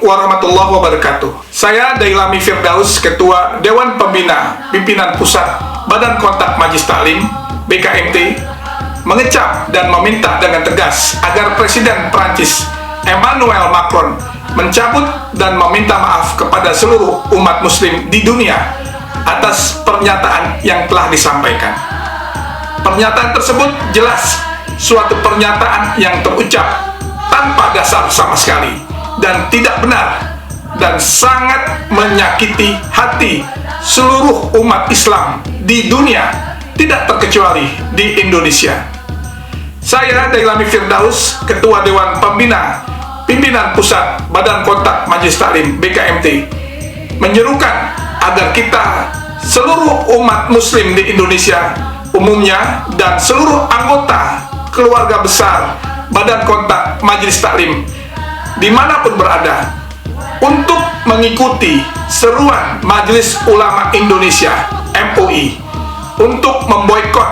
warahmatullahi wabarakatuh. Saya Dailami Firdaus, Ketua Dewan Pembina Pimpinan Pusat Badan Kontak Majelis Taklim BKMT, mengecap dan meminta dengan tegas agar Presiden Prancis Emmanuel Macron mencabut dan meminta maaf kepada seluruh umat muslim di dunia atas pernyataan yang telah disampaikan. Pernyataan tersebut jelas suatu pernyataan yang terucap tanpa dasar sama sekali dan tidak benar, dan sangat menyakiti hati seluruh umat Islam di dunia, tidak terkecuali di Indonesia. Saya Dailami Firdaus, Ketua Dewan Pembina Pimpinan Pusat Badan Kontak Majelis Taklim BKMT, menyerukan agar kita seluruh umat muslim di Indonesia umumnya dan seluruh anggota keluarga besar Badan Kontak Majelis Taklim dimanapun berada untuk mengikuti seruan Majelis Ulama Indonesia MUI untuk memboikot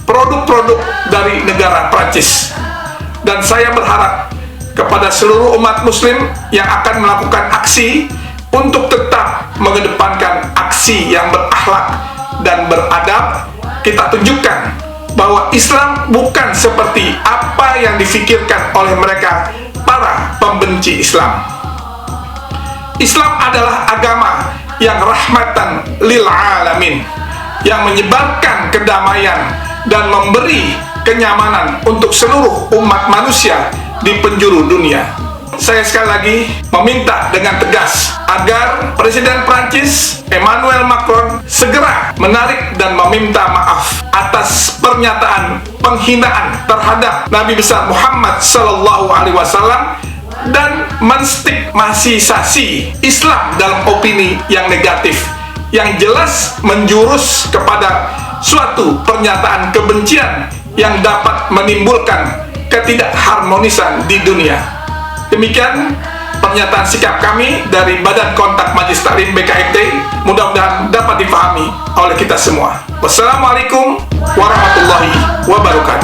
produk-produk dari negara Prancis. Dan saya berharap kepada seluruh umat muslim yang akan melakukan aksi untuk tetap mengedepankan aksi yang berakhlak dan beradab. Kita tunjukkan bahwa Islam bukan seperti apa yang difikirkan oleh mereka para pembenci Islam. Islam adalah agama yang rahmatan lil alamin, yang menyebarkan kedamaian dan memberi kenyamanan untuk seluruh umat manusia di penjuru dunia. Saya sekali lagi meminta dengan tegas agar Presiden Prancis Emmanuel Macron segera menarik dan meminta maaf atas pernyataan penghinaan terhadap Nabi besar Muhammad SAW dan menstigmatisasi Islam dalam opini yang negatif, yang jelas menjurus kepada suatu pernyataan kebencian yang dapat menimbulkan ketidakharmonisan di dunia. Demikian pernyataan sikap kami dari Badan Kontak Majelis Taklim BKMT, mudah-mudahan dapat dipahami oleh kita semua. Wassalamualaikum warahmatullahi wabarakatuh.